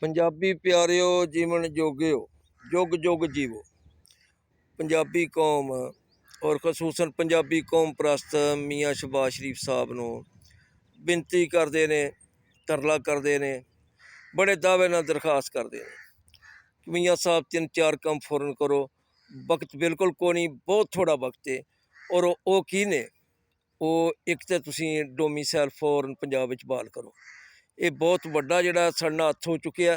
पंजाबी प्यारिओ जीवन जोगिओ जुग जुग जीवो। पंजाबी कौम और खसूसन पंजाबी कौम प्रस्त मियाँ शहबाज शरीफ साहब नूं बेनती करते ने, तरला करते ने, बड़े दावे नाल दरखास्त करते हैं कि मियाँ साहब 3-4 काम फौरन करो। वक्त बिल्कुल को नहीं, बहुत थोड़ा वक्त है। और वो की ने वो एक तो तुसीं डोमीसाइल फौरन पंजाब विच बहाल करो। ये बहुत वड्डा जिहड़ा साडा हत्थ हो चुकिया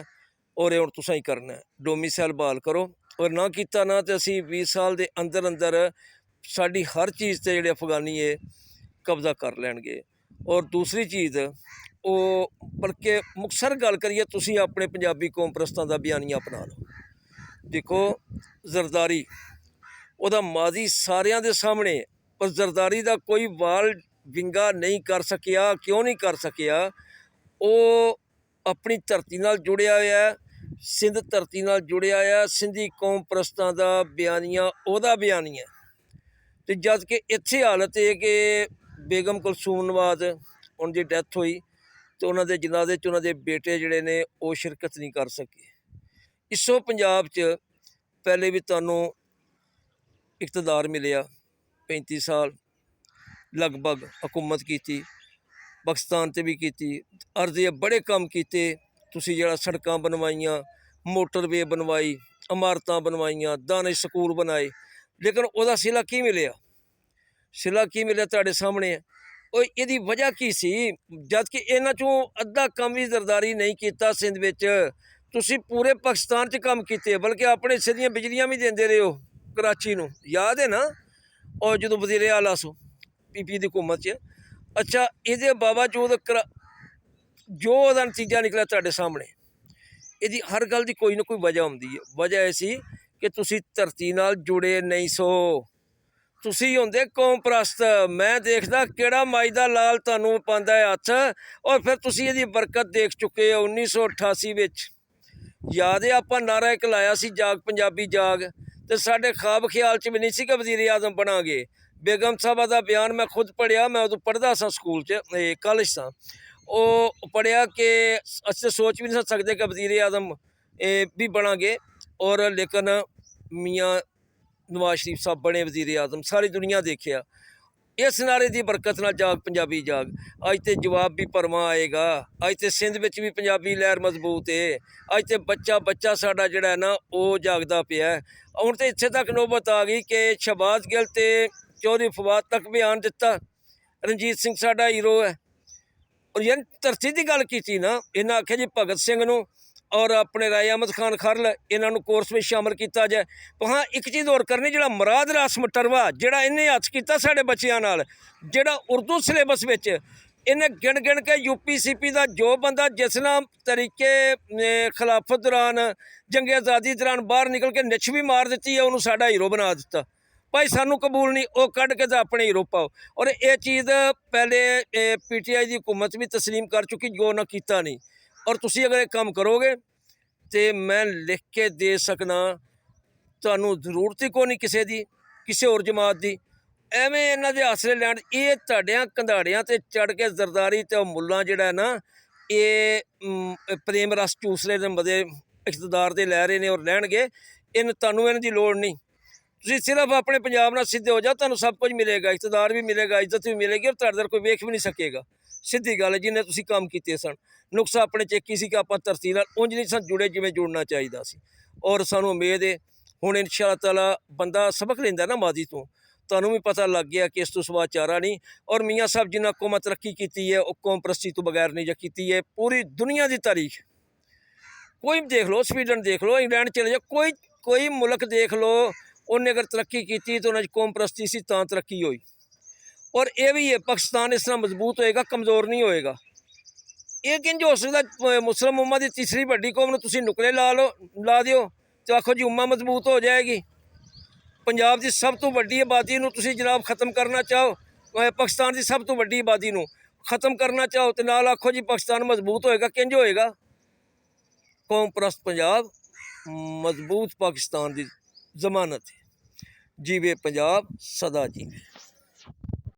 और ये हुण तुसां ही करना है। डोमीसाइल बहाल करो और ना कीता ना तो असीं 20 साल के अंदर अंदर साडी हर चीज़ ते जिहड़े अफगानी है कब्जा कर लैणगे। और दूसरी चीज़ वो बल्कि मुखसर गल करिए, तुसीं अपने पंजाबी कौम प्रस्तां दा बयानिया अपना लो। देखो जरदारी ਉਹਦਾ माजी सारिਆਂ ਦੇ सामने, पर जरदारी का कोई वाल विंगा नहीं कर सकिया। क्यों नहीं कर सकिया? वो अपनी धरती नाल जुड़िया होया, सिंध धरती नाल जुड़िया होया। सिंधी कौम प्रस्तां दा बयानिया ओहदा बयानिया ते जद कि इत्थे हालत है कि बेगम कुलसूम नवाज उनकी डैथ हुई तो उन्होंने जनाजे च उन्होंने बेटे जिहड़े ने वो शिरकत नहीं कर सके। इस्सो पंजाब च पहले भी तुहानूं इकतदार मिलिया, 35 साल लगभग हुकूमत की, पाकिस्तान ते भी की, अर्जे बड़े काम किए। तुसीं जिहड़ा सड़कां बनवाइयां, मोटरवे बनवाई, इमारतां बनवाइयां, दानिश स्कूल बनाए, लेकिन उहदा सिला की मिलिया? सिला की मिलिया तुहाडे सामने है। और इहदी वजह की सी? जद कि इन्हां चों अद्धा काम भी जरदारी नहीं किया सिंध विच। तुसीं पूरे पाकिस्तान च काम किए, बल्कि अपने हिस्से दियां बिजलियां भी देंदे रहे हो कराची नूं, याद है ना? और जो वजीरे आला सो पीपी की हुकूमत च। अच्छा, ये बावजूद जो ਉਹਦਾ नतीजा निकलिया ਤੁਹਾਡੇ सामने, ਇਹਦੀ हर गल की कोई ना कोई वजह होंदी है। वजह ऐसी कि तुसी धरती नाल जुड़े नहीं सो, तुसी होंदे कौम प्रस्त। मैं देखदा किहड़ा माई दा लाल तुहानूं पांदा है हत्थ, और फिर तुसी ਇਹਦੀ बरकत देख चुके हो। 1988 विच याद है आपां नारा एक लाया सी, जाग पंजाबी जाग, तो साढ़े ख्वाब ख्याल च भी नहीं सी कि वजीर आजम बनांगे। बेगम साहबा का बयान मैं खुद पढ़िया, मैं उदों पढ़दा सा स्कूल च, कॉलेज सा। वो पढ़िया कि अस सोच भी नहीं सकते कि वजीर आजम भी बनांगे, और लेकिन मियाँ नवाज शरीफ साहब बने वजीर आजम। सारी दुनिया देखिया इस नारे की बरकत नाल जाग पंजाबी जाग। अज तो जवाब भी भरवा आएगा, अज तो सिंध में भी पंजाबी लहर मजबूत है। अज तो बच्चा बच्चा साडा जिहड़ा है ना वो जागदा पिया। हुण तो इत्थे तक नौबत आ गई कि शहबाज गिल ते चौधरी फवाद तक बयान दिता, रणजीत सिंह साडा हीरो है। और यार धरती की गल की ना, इन्हें आख्या जी भगत सिंह नूं और अपने राय अहमद खान खरल इन्हों कोर्स में शामिल किया जाए। तो हाँ, एक चीज़ होर करनी, जो मुराद रास मटरवा जिहड़ा इन्हें हथ किया साडे बच्चों नाल, जिहड़ा उर्दू सिलेबस विच इन्हें गिण गिण के UP-CP का जो बंदा जिस ना तरीके खिलाफत दौरान जंगे आज़ादी दौरान बाहर निकल के निछ भी मार दी है, उन्होंने साडा हीरो बना दिता। भाई सानू कबूल नहीं, वो कढ़ के तो अपने हीरो पाओ। और ये चीज़ पहले PTI की हुकूमत भी तस्लीम कर चुकी, जो ना किया नहीं। और तुसी अगर एक काम करोगे तो मैं लिख के दे सकना, तुहानू जरूरत ही कोई नहीं किसी की, किसी होर जमात की एवें इन्हां दे आसरे लैण। ये तुहाडियां कंधाड़ियां ते चढ़ के जरदारी ते मुल्लां जिहड़ा है ना, ये प्रेम रस चूसरे दे मजे इकतदार दे लै रहे ने और लैणगे। इन तुहानू इन्हां दी लोड़ नहीं। तुसीं सिर्फ अपने पंजाब नाल सीधे हो जाओ, तुहानू सब कुछ मिलेगा, इकतदार भी मिलेगा, इज्जत भी मिलेगी, और तुहाडे नाल कोई वेख भी नहीं सकेगा। सीधी गल है, जिन्हें तुसीं काम कीते सन। नुकसा अपने च एक ही सी कि आपां धरती नाल उंज नहीं सन जुड़े जिवें जुड़ना चाहिदा सी। और सानू उम्मीद है हुण इंशाअल्लाह ताला बंदा सबक लैंदा ना माजी तो, तुहानू भी पता लग गया कि इस तो सवा चारा नहीं। और मियाँ साहब जिन्ना कौम तरक्की की है, वह कौम परस्ती तो बगैर नहीं की है। पूरी दुनिया की तारीख कोई देख लो, स्वीडन देख लो, इंग्लैंड चले जाओ, कोई मुल्क देख लो, उन्हें अगर तरक्की की तो उन्हें कौम परस्ती सी तां तरक्की हुई। और ये भी है, पाकिस्तान इस तरह मजबूत होएगा, कमज़ोर नहीं होएगा। ये किंज हो सकता? मुस्लिम उम्मा की तीसरी वड्डी कौम नूं तुसीं नुकरे ला दिओ तो आखो जी उम्मा मजबूत हो जाएगी। पंजाब की सब तो वड्डी आबादी नूं तुसीं जनाब खत्म करना चाहो, पाकिस्तान की सब तो वड्डी आबादी नूं खत्म करना चाहो तो नाल आखो जी पाकिस्तान मजबूत होएगा। किंज होएगा? कौम परस्त पंजाब, मजबूत पाकिस्तान की जमानत है। जीवे पंजाब सदा जीवे।